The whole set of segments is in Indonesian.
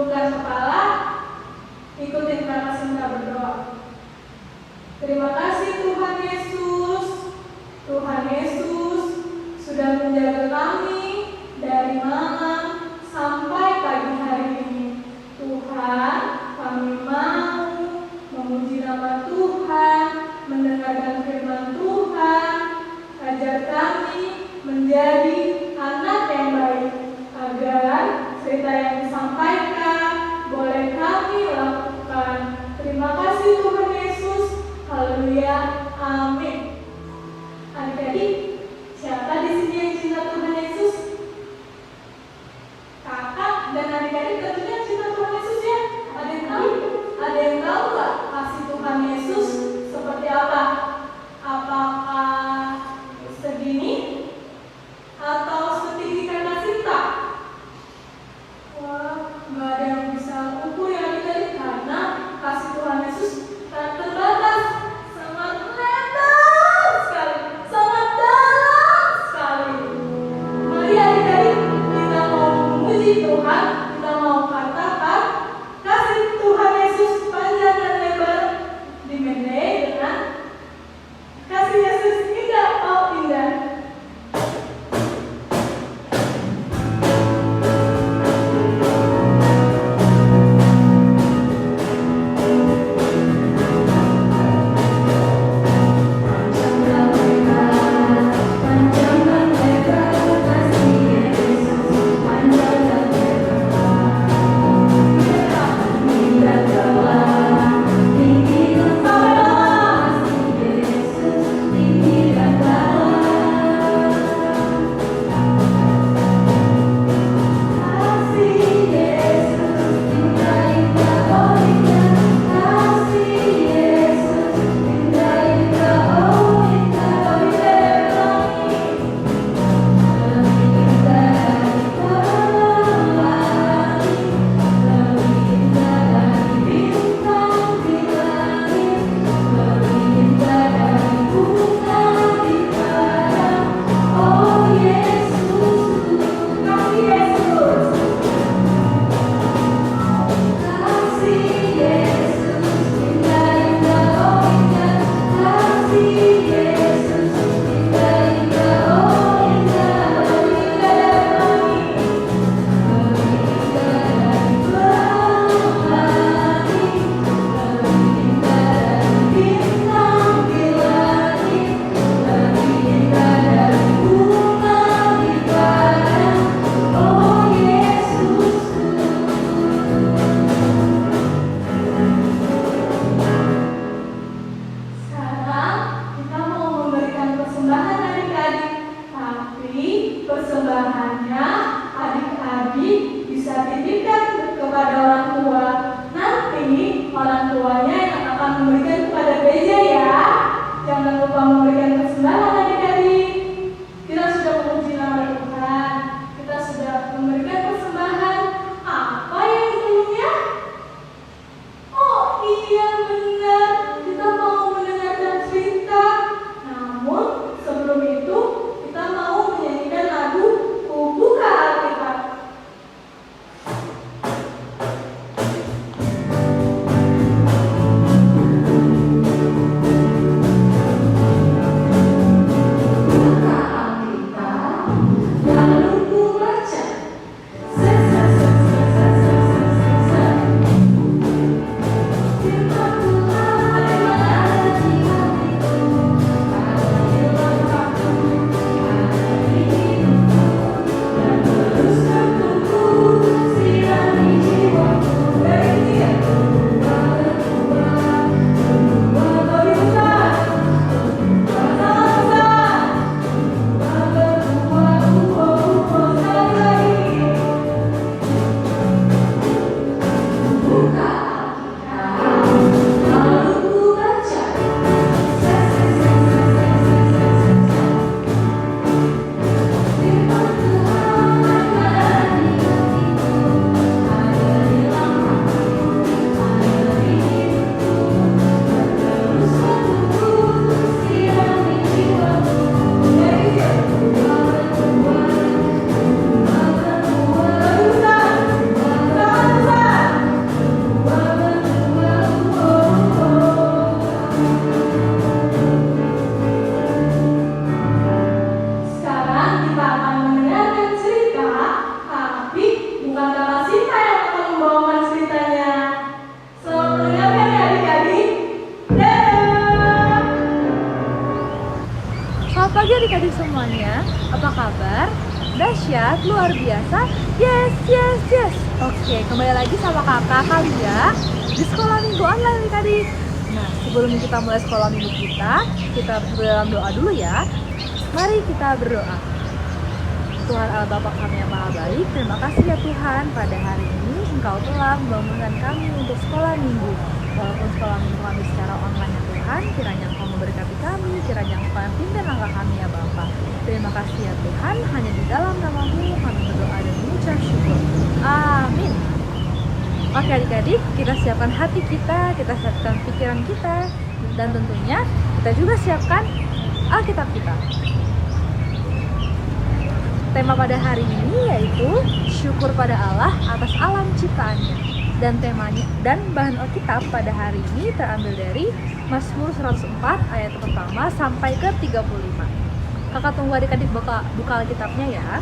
menundukkan kepala, ikutin kakak Sinta berdoa. Terima kasih Tuhan Yesus. Tuhan Yesus sudah menjaga kami dari malam sampai pagi hari ini. Tuhan, kami mau memuji nama Tuhan, mendengarkan firman Tuhan. Ajar kami menjadi anak yang baik, agar cerita yang disampaikan boleh kami lakukan. Terima kasih Tuhan Yesus. Haleluya. Amin. Adik-adik, siapa di sini yang cinta Tuhan Yesus? dahsyat, luar biasa. Yes, yes, yes. Oke, kembali lagi sama kakak Kalia di sekolah minggu online adik-adik. Nah, sebelum kita mulai sekolah minggu kita dalam doa dulu ya. Mari kita berdoa. Tuhan Allah Bapa kami yang maha baik, terima kasih ya Tuhan, pada hari ini Engkau telah membangunkan kami untuk sekolah minggu. Walaupun sekolah minggu kami secara online ya Tuhan, kiranya Engkau memberkati kami, kiranya Engkau yang pimpin langkah kami ya Bapa. Terima kasih ya Tuhan, hanya di dalam nama-Mu kami berdoa dan mengucap syukur. Amin. Oke adik-adik, kita siapkan hati kita siapkan pikiran kita, dan tentunya kita juga siapkan Alkitab kita. Tema pada hari ini yaitu syukur pada Allah atas alam ciptaannya. Dan bahan Alkitab pada hari ini terambil dari Mazmur 104 ayat pertama sampai ke 35. Kakak tunggu adik-adik buka Alkitabnya ya.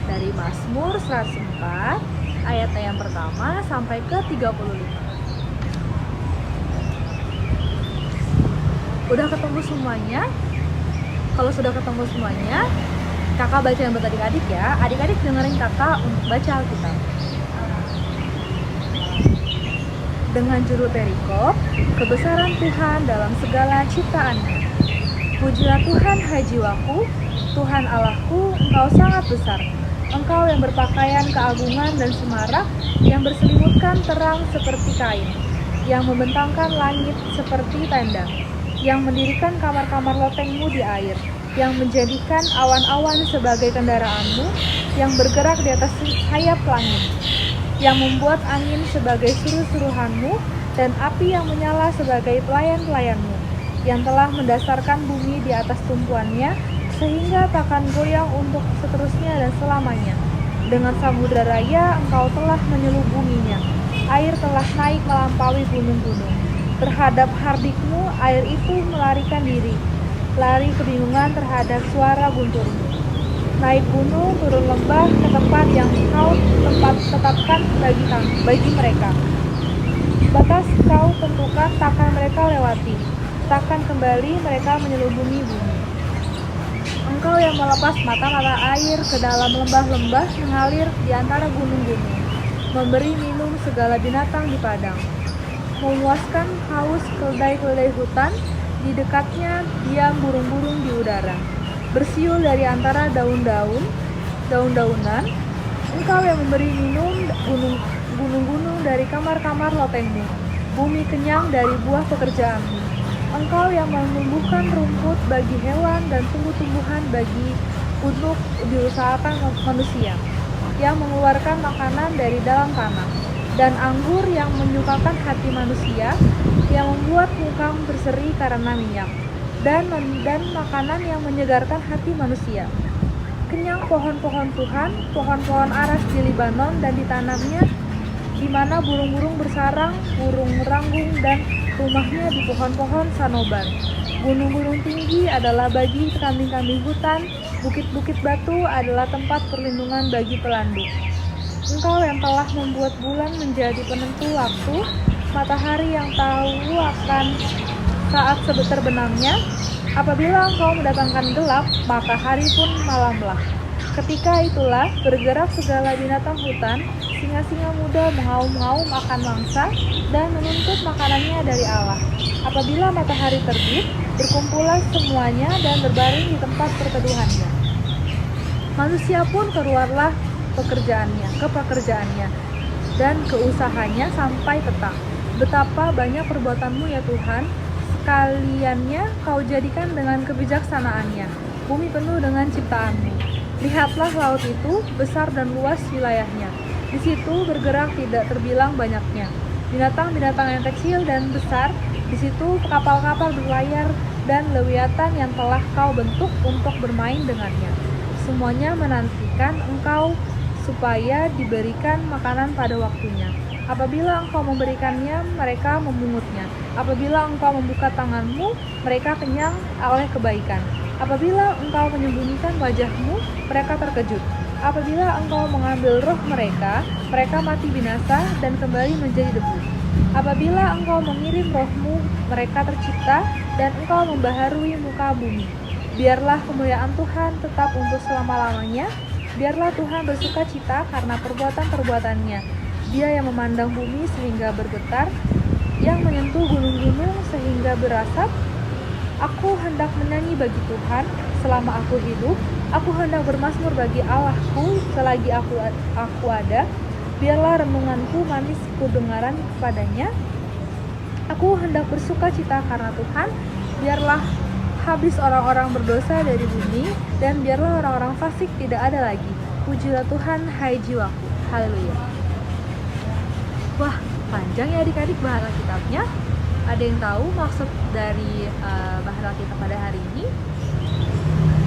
Dari Mazmur 104 ayat yang pertama sampai ke 35. Udah ketemu semuanya? Kalau sudah ketemu semuanya, kakak baca yang buat adik-adik ya. Adik-adik dengerin kakak untuk baca Alkitab. Dengan judul perikop, kebesaran Tuhan dalam segala ciptaannya. Pujilah Tuhan hai jiwaku, Tuhan Allahku, Engkau sangat besar. Engkau yang berpakaian keagungan dan semarak, yang berselimutkan terang seperti kain, yang membentangkan langit seperti tenda, yang mendirikan kamar-kamar lotengmu di air, yang menjadikan awan-awan sebagai kendaraanmu, yang bergerak di atas sayap langit, yang membuat angin sebagai suruh-suruhanmu, dan api yang menyala sebagai pelayan-pelayanmu, yang telah mendasarkan bumi di atas tumpuannya, sehingga takkan goyang untuk seterusnya dan selamanya. Dengan samudra raya engkau telah menyelubuhinya, air telah naik melampaui gunung-gunung. Terhadap hardikmu air itu melarikan diri, lari kebingungan terhadap suara gunturmu. Naik gunung, turun lembah ke tempat yang kau tetapkan bagi mereka. Batas kau tentukan, takkan mereka lewati, takkan kembali mereka menyelubuhi bumi. Engkau yang melepas mata-mata air ke dalam lembah-lembah mengalir di antara gunung-gunung, memberi minum segala binatang di padang, memuaskan haus keledai-keledai hutan, di dekatnya diam burung-burung di udara, bersiul dari antara daun-daunan. Engkau yang memberi minum gunung-gunung dari kamar-kamar lotengmu, bumi kenyang dari buah pekerjaanmu. Engkau yang menumbuhkan rumput bagi hewan dan tumbuh-tumbuhan bagi untuk diusahakan manusia, yang mengeluarkan makanan dari dalam tanah, dan anggur yang menyukakan hati manusia, yang membuat muka berseri karena minyak, dan makanan yang menyegarkan hati manusia. Kenyang pohon-pohon Tuhan, pohon-pohon aras di Libanon dan ditanamnya, di mana burung-burung bersarang, burung meranggung, dan rumahnya di pohon-pohon sanoban. Gunung-gunung tinggi adalah bagi kambing-kambing hutan, bukit-bukit batu adalah tempat perlindungan bagi pelanduk. Engkau yang telah membuat bulan menjadi penentu waktu, matahari yang tahu akan saat terbenamnya. Apabila engkau mendatangkan gelap, maka hari pun malamlah. Ketika itulah bergerak segala binatang hutan, singa-singa muda mengaum-ngaum akan mangsa dan menuntut makanannya dari Allah. Apabila matahari terbit, berkumpullah semuanya dan berbaring di tempat perteduhannya. Manusia pun keluarlah ke pekerjaannya dan keusahanya sampai petang. Betapa banyak perbuatanmu ya Tuhan, sekaliannya kau jadikan dengan kebijaksanaannya. Bumi penuh dengan ciptaanmu. Lihatlah laut itu, besar dan luas wilayahnya. Di situ bergerak tidak terbilang banyaknya binatang-binatang yang kecil dan besar. Di situ kapal-kapal berlayar dan lewiatan yang telah kau bentuk untuk bermain dengannya. Semuanya menantikan engkau supaya diberikan makanan pada waktunya. Apabila engkau memberikannya, mereka memungutnya. Apabila engkau membuka tanganmu, mereka kenyang oleh kebaikan. Apabila engkau menyembunyikan wajahmu, mereka terkejut. Apabila engkau mengambil roh mereka, mereka mati binasa dan kembali menjadi debu. Apabila engkau mengirim rohmu, mereka tercipta dan engkau membaharui muka bumi. Biarlah kemuliaan Tuhan tetap untuk selama-lamanya. Biarlah Tuhan bersuka cita karena perbuatan-perbuatannya. Dia yang memandang bumi sehingga bergetar, yang menyentuh gunung-gunung sehingga berasap. Aku hendak menyanyi bagi Tuhan selama aku hidup. Aku hendak bermazmur bagi Allahku selagi aku ada. Biarlah renunganku manis kudengaran kepadanya. Aku hendak bersuka cita karena Tuhan. Biarlah habis orang-orang berdosa dari bumi, dan biarlah orang-orang fasik tidak ada lagi. Pujilah Tuhan, hai jiwaku. Haleluya. Wah, panjang ya adik-adik bahan Alkitabnya. Ada yang tahu maksud dari bahan Alkitab pada hari ini?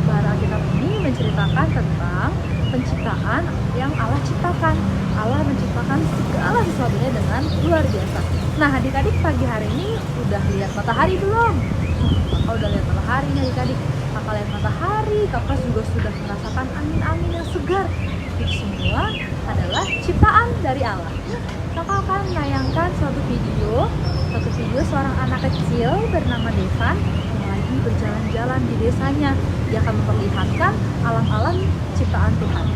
Bahan Alkitab ini menceritakan tentang penciptaan yang Allah ciptakan. Allah menciptakan segala sesuatunya dengan luar biasa. Nah, adik-adik pagi hari ini udah lihat matahari belum? Kakak udah lihat matahari nih adik-adik. Kakak lihat matahari, kakak juga sudah merasakan angin-angin yang segar. Itu semua adalah ciptaan dari Allah. Kakak akan menayangkan suatu video seorang anak kecil bernama Devan yang lagi berjalan-jalan di desanya. Dia akan memperlihatkan alam-alam ciptaan Tuhan.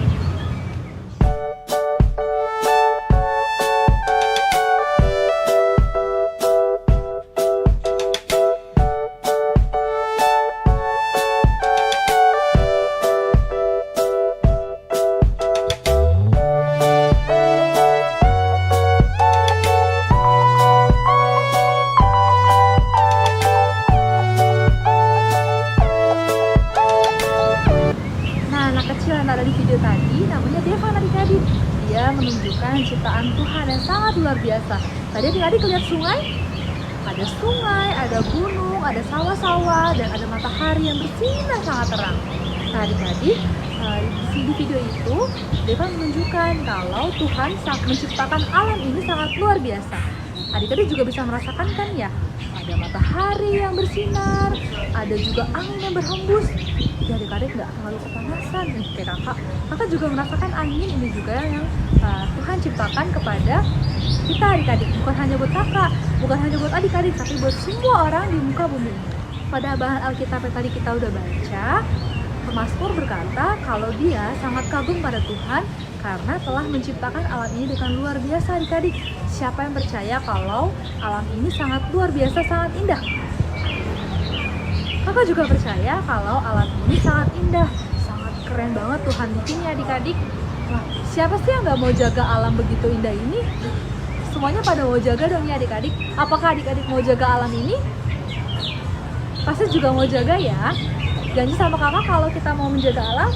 Ada di video tadi namanya Devan adik-adik. Dia menunjukkan ciptaan Tuhan yang sangat luar biasa. Tadi adik-adik lihat sungai, ada gunung, ada sawah-sawah, dan ada matahari yang bersinar sangat terang. Nah adik-adik, di video itu Devan menunjukkan kalau Tuhan menciptakan alam ini sangat luar biasa. Adik-adik juga bisa merasakan kan ya, ada matahari yang bersinar, ada juga angin yang berhembus. Ya adik-adik nggak terlalu kepanasan. Kayak kakak juga merasakan angin ini juga yang Tuhan ciptakan kepada kita adik-adik. Bukan hanya buat kakak, bukan hanya buat adik-adik, tapi buat semua orang di muka bumi ini. Pada bahan Alkitab yang tadi kita udah baca, Mazmur berkata kalau dia sangat kagum pada Tuhan karena telah menciptakan alam ini dengan luar biasa adik-adik. Siapa yang percaya kalau alam ini sangat luar biasa, sangat indah? Kakak juga percaya kalau alam ini sangat indah, sangat keren banget Tuhan bikinnya adik-adik. Nah, siapa sih yang gak mau jaga alam begitu indah ini? Semuanya pada mau jaga dong ya adik-adik. Apakah adik-adik mau jaga alam ini? Pasti juga mau jaga ya. Janji sama kakak kalau kita mau menjaga alam.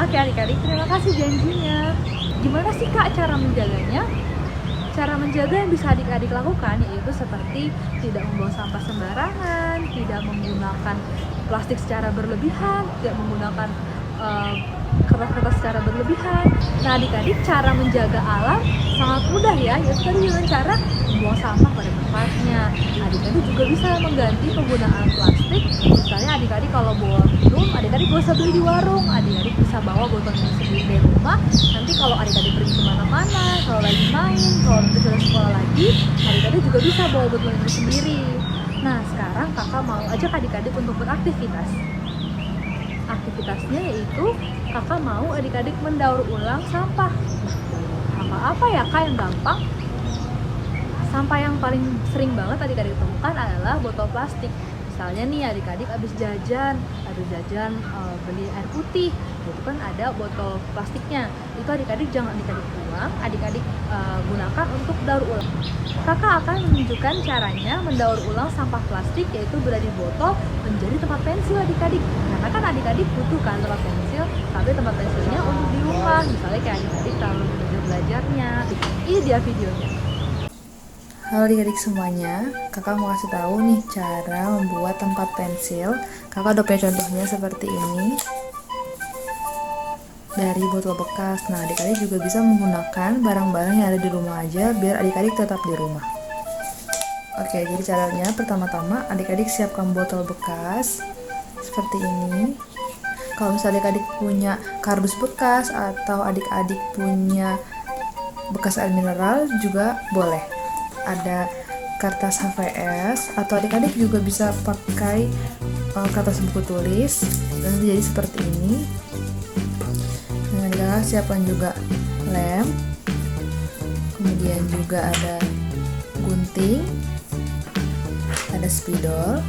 Oke adik-adik, terima kasih janjinya. Gimana sih kak cara menjaganya? Cara menjaga yang bisa adik-adik lakukan yaitu seperti tidak membuang sampah sembarangan, tidak menggunakan plastik secara berlebihan, tidak menggunakan kertas-kertas secara berlebihan. Nah adik-adik, cara menjaga alam sangat mudah ya, yaitu tadi dengan cara membuang sampah pada tempatnya. Adik-adik juga bisa mengganti penggunaan plastik. Misalnya adik-adik kalau bawa minum, adik-adik gak usah beli di warung, adik-adik bisa bawa botol minum sendiri dari rumah. Nanti kalau adik-adik pergi kemana-mana, kalau lagi main, kalau nanti jalan sekolah lagi, adik-adik juga bisa bawa botol minum sendiri. Nah sekarang kakak mau ajak adik-adik untuk beraktivitas. Aktivitasnya yaitu kakak mau adik-adik mendaur ulang sampah. Sampah apa ya kak yang gampang? Sampah yang paling sering banget adik-adik temukan adalah botol plastik. Misalnya nih adik-adik habis jajan beli air putih, itu kan ada botol plastiknya. Itu adik-adik jangan adik-adik buang, adik-adik gunakan untuk daur ulang. Kakak akan menunjukkan caranya mendaur ulang sampah plastik, yaitu berada di botol menjadi tempat pensil adik-adik. Karena kan adik-adik butuh kan tempat pensil, tapi tempat pensilnya untuk di rumah. Misalnya kayak adik-adik kalau belajarnya. Ini dia videonya. Halo adik-adik semuanya, kakak mau kasih tahu nih cara membuat tempat pensil. Kakak udah punya contohnya seperti ini dari botol bekas. Nah adik-adik juga bisa menggunakan barang-barang yang ada di rumah aja biar adik-adik tetap di rumah. Oke, jadi caranya pertama-tama adik-adik siapkan botol bekas seperti ini. Kalau misalnya adik-adik punya kardus bekas atau adik-adik punya bekas air mineral juga boleh. Ada kertas HVS atau adik-adik juga bisa pakai kertas buku tulis dan jadi seperti ini. Nah, kakak siapkan juga lem, kemudian juga ada gunting, ada spidol,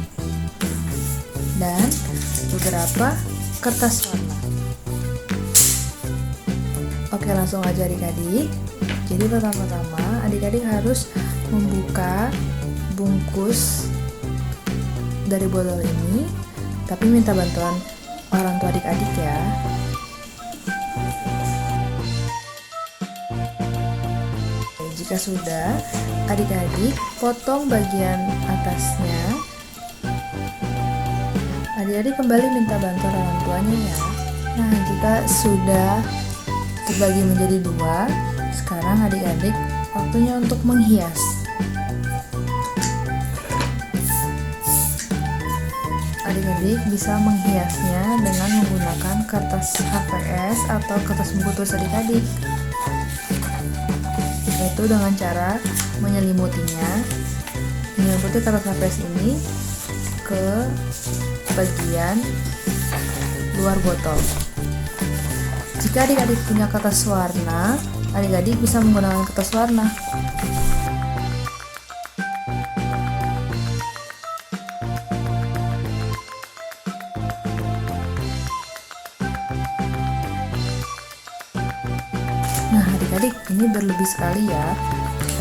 dan beberapa kertas warna. Oke, langsung aja adik-adik. Jadi pertama-tama adik-adik harus membuka bungkus dari botol ini, tapi minta bantuan orang tua adik-adik ya. Jika sudah, adik-adik potong bagian atasnya. Adik-adik kembali minta bantuan orang tuanya ya. Nah, jika sudah terbagi menjadi dua, sekarang adik-adik waktunya untuk menghias. Adik-adik bisa menghiasnya dengan menggunakan kertas HVS atau kertas buku tulis adik-adik, yaitu dengan cara menyelimutinya, menyelimuti kertas HVS ini ke bagian luar botol. Jika adik-adik punya kertas warna, adik-adik bisa menggunakan kertas warna. Nah, adik-adik, ini berlebih sekali ya.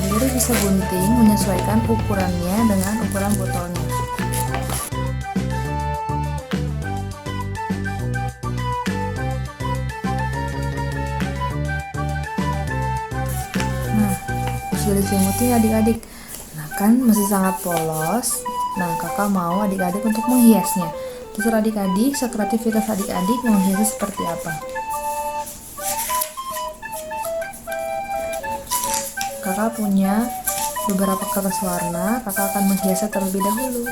Adik-adik bisa gunting menyesuaikan ukurannya dengan ukuran botolnya. Nah, sudah diselimuti adik-adik. Nah, kan masih sangat polos. Nah, kakak mau adik-adik untuk menghiasnya. Terserah adik-adik, sekreativitas adik-adik mau menghiasnya seperti apa. Kakak punya beberapa kertas warna, kakak akan menghiasnya terlebih dahulu.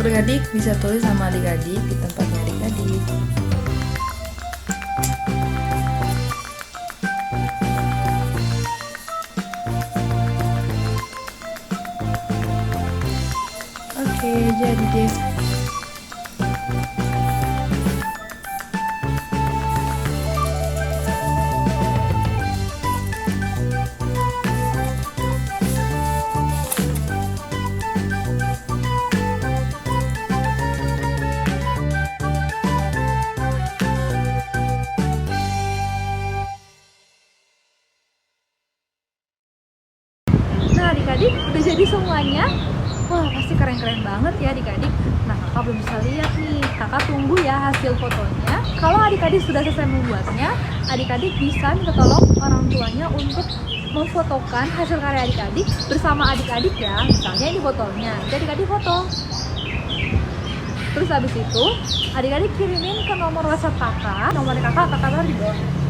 Adik-adik bisa tulis sama adik-adik di tempatnya adik-adik. Oke, jadi deh. Adik-adik udah jadi semuanya. Wah, pasti keren-keren banget ya adik-adik. Nah, kakak belum bisa lihat nih. Kakak tunggu ya hasil fotonya. Kalau adik-adik sudah selesai membuatnya, adik-adik bisa minta tolong orang tuanya untuk memfotokan hasil karya adik-adik bersama adik-adik ya. Misalnya ini botolnya, jadi adik-adik foto. Terus habis itu, adik-adik kirimin ke nomor WhatsApp kakak. Nomor kakak taruh di bawah.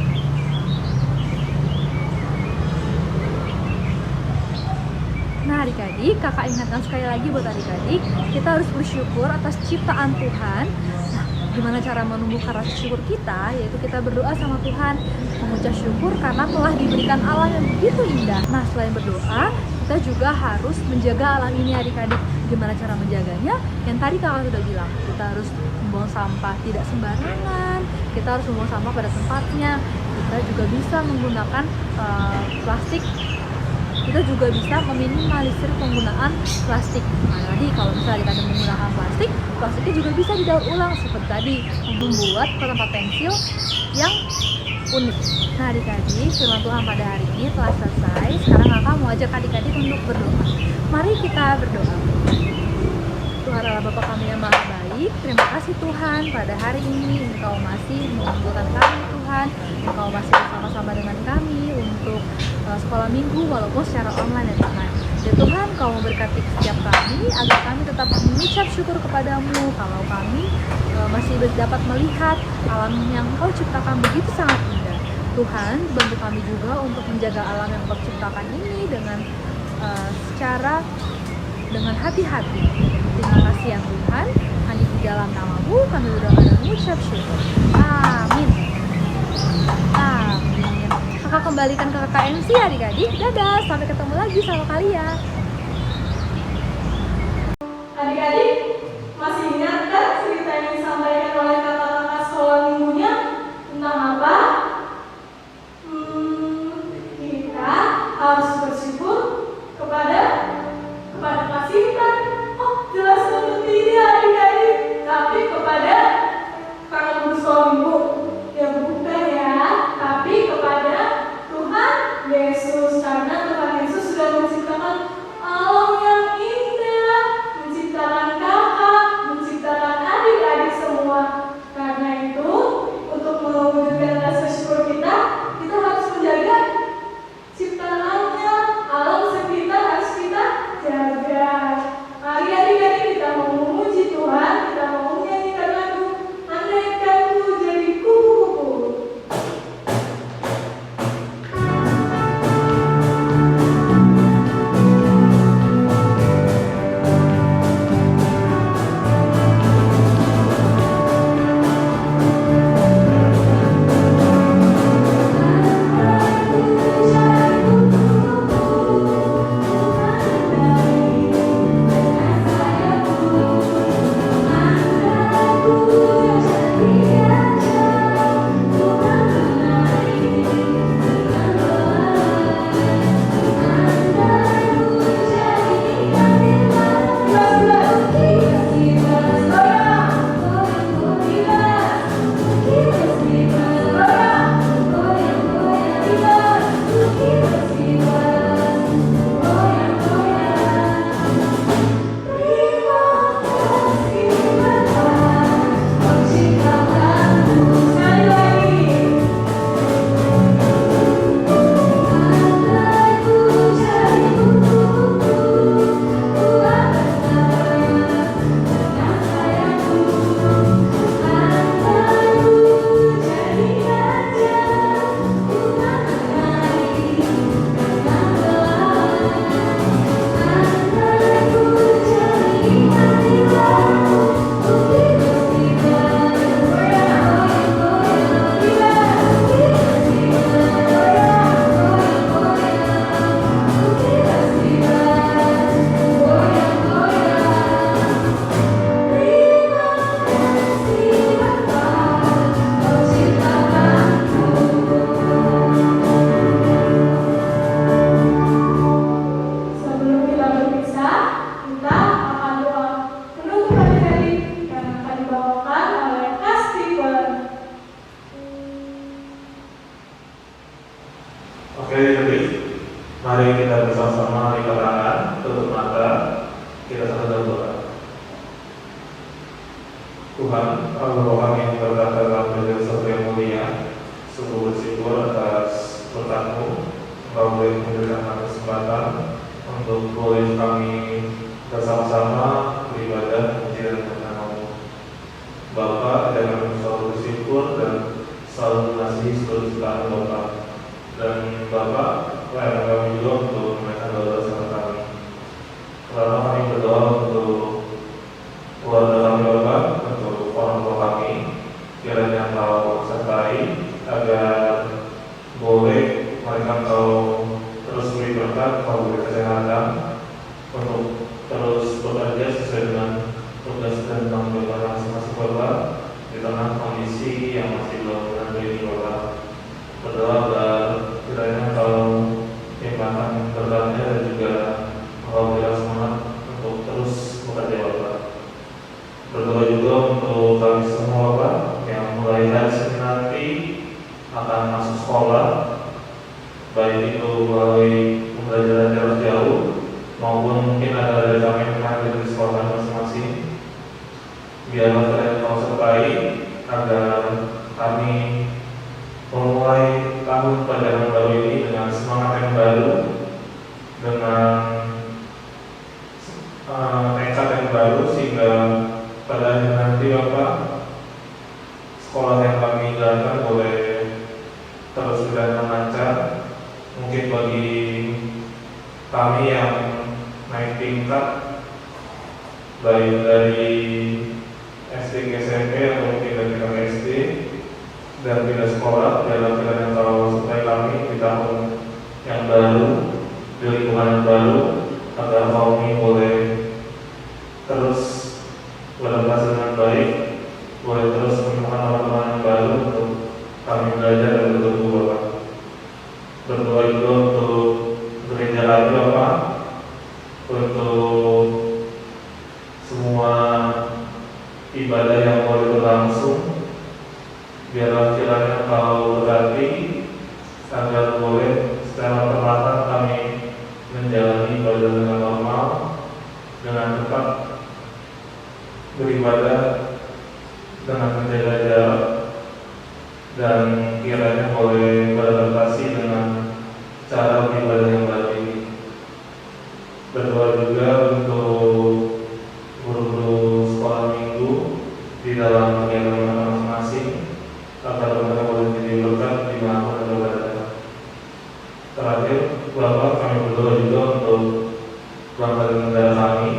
Nah adik-adik, kakak ingatkan sekali lagi buat adik-adik, kita harus bersyukur atas ciptaan Tuhan. Nah, gimana cara menumbuhkan rasa syukur kita? Yaitu kita berdoa sama Tuhan, mengucap syukur karena telah diberikan alam yang begitu indah. Nah selain berdoa, kita juga harus menjaga alam ini adik-adik. Gimana cara menjaganya? Yang tadi kakak sudah bilang, kita harus membuang sampah tidak sembarangan, kita harus membuang sampah pada tempatnya. Kita juga bisa menggunakan plastik. Kita juga bisa meminimalisir penggunaan plastik. Nah, tadi kalau misalnya kita menggunakan plastik, plastiknya juga bisa didaur ulang seperti tadi, membuat tempat pensil yang unik. Nah, adik-adik, firman Tuhan pada hari ini telah selesai. Sekarang kakak mau ajak adik-adik untuk berdoa. Mari kita berdoa. Tuhan Allah Bapa kami yang Maha Baik, terima kasih Tuhan pada hari ini Engkau masih mengumpulkan kami Tuhan, Engkau masih bersama-sama dengan kami untuk sekolah minggu walaupun secara online ya Tuhan. Dan Tuhan Kau memberkati setiap kami agar kami tetap mengucap syukur kepadamu kalau kami masih dapat melihat alam yang Kau ciptakan begitu sangat indah. Tuhan bantu kami juga untuk menjaga alam yang Kau ciptakan ini dengan dengan hati-hati. Terima kasih ya Tuhan, hanya di dalam nama-Mu kami berdoa dan mengucap syukur. Amin. Amin. Kakak kembalikan ke kakak MC adik-adik. Dadah, sampai ketemu lagi sama kalian. Adik-adik, masih ingat kan cerita yang disampaikan oleh kakak-kakak sekolah minggunya tentang apa? Kita harus bersyukur kepada kasih Tuhan. Oh, jelas untuk ini adik-adik. Tapi kepada kakak guru sekolah minggu, ya bukan ya. Tapi kepada Tuhan Yesus, karena Tuhan Yesus sudah menciptakan alam yang indah, menciptakan kakak, menciptakan adik-adik semua. Karena itu, untuk mewujudkan rasa syukur kita harus menjaga ciptaannya, alam sekitar harus kita jaga. Mari adik-adik kita mau memuji Tuhan, kita mau menyanyikan lagu Andaikan Ku Jadi Kupu-Kupu. Mari kita bersama-sama lipat tangan, tutup mata, kita sama-sama berdoa. Tuhan, Allah Tuhan yang berkata dalam Yohanes yang mulia, sungguh bersyukur atas berkat-Mu, Engkau boleh memberikan kesempatan untuk boleh kami bersama-sama beribadah memuji dan mengenal-Mu. Bapa, dan kami selalu bersyukur dan selalu mengasihi seluruh ciptaan Bapa. Dan Bapa, layakkan kami juga untuk menunaikan doa yang kau sertai agar boleh mereka kau terus beri berkat, kau beri kesehatan untuk terus bekerja sesuai dengan tugas dan tanggung jawab masing-masing Bapak di tengah kondisi yang masih belum menentu ini Bapak. Berdoa agar kiranya kau limpahkan berkatnya dan juga kau beri semangat untuk terus bekerja Bapak. Berdoa juga untuk kami semua Bapak yang mulai hari Senin nanti akan masuk sekolah, baik itu melalui pembelajaran jarak jauh maupun mungkin ada dari kami yang hadir di sekolah masing-masing. Biarlah kalian kau sertai agar kami memulai tahun pelajaran baru ini dengan semangat yang baru, dengan tekad yang baru, sehingga pada akhir nanti Bapak sekolah yang kami jalankan boleh terus berjalan lancar. Mungkin bagi kami yang naik tingkat baik dari SD ke SMP atau mungkin dari tingkat SD dan pindah sekolah, dalam pilihan yang kalau sertai kami di tahun yang baru, di lingkungan yang baru, agar kami boleh terus beradaptasi dengan baik, boleh terus menemukan teman-teman yang baru untuk kami belajar dan bertumbuh Bapak. Berdoa juga untuk gereja lagi Bapak, untuk semua ibadah yang boleh berlangsung, biarlah kiranya kau berkati agar boleh secara perlahan kami menjalani ibadah dengan normal, dengan tetap beribadah dengan menjaga jarak, dan kiranya boleh beradaptasi dengan cara beribadah yang baru ini. Berdoa juga untuk guru-guru sekolah minggu di dalam kegiatan mereka masing-masing agar mereka boleh menjadi berkat di mana mereka berada. Terakhir, Bapak, kami berdoa juga untuk bangsa dan negara kami,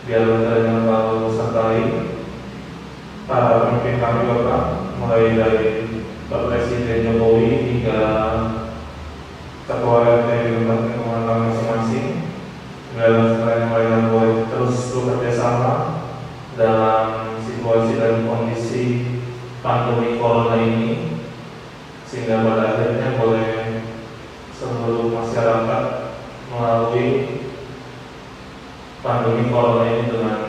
biar yang kau sertai para pemimpin kami Bapak, mulai dari Pak Presiden Jokowi hingga Ketua RT di lingkungan kami masing-masing, dalam sekalian yang boleh terus bekerja sama dalam situasi dan kondisi pandemi corona ini, sehingga pada akhirnya boleh seluruh masyarakat melalui pandemi corona ini dengan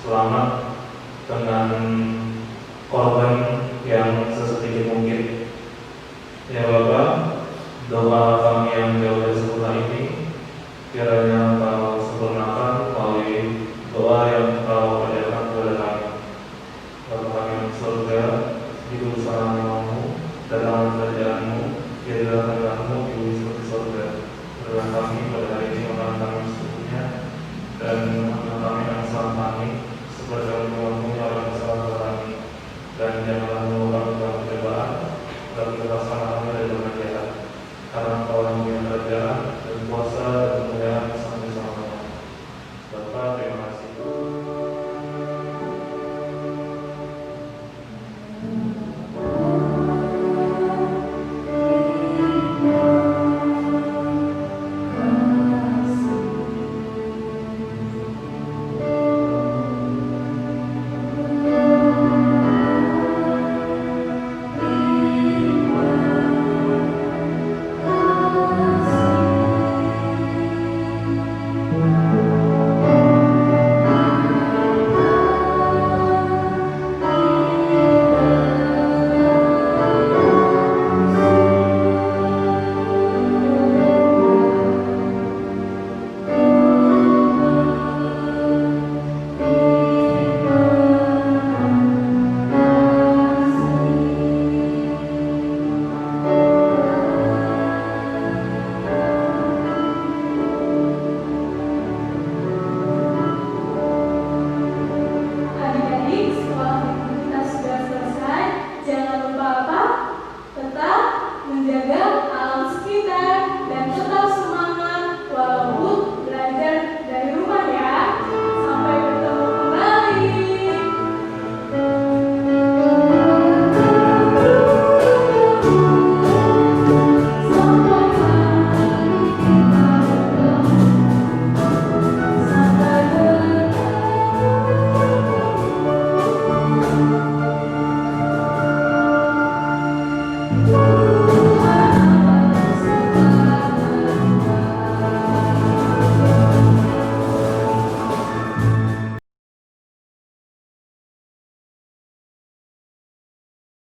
selamat, dengan korban yang sesedikit mungkin. Ya Bapak, doa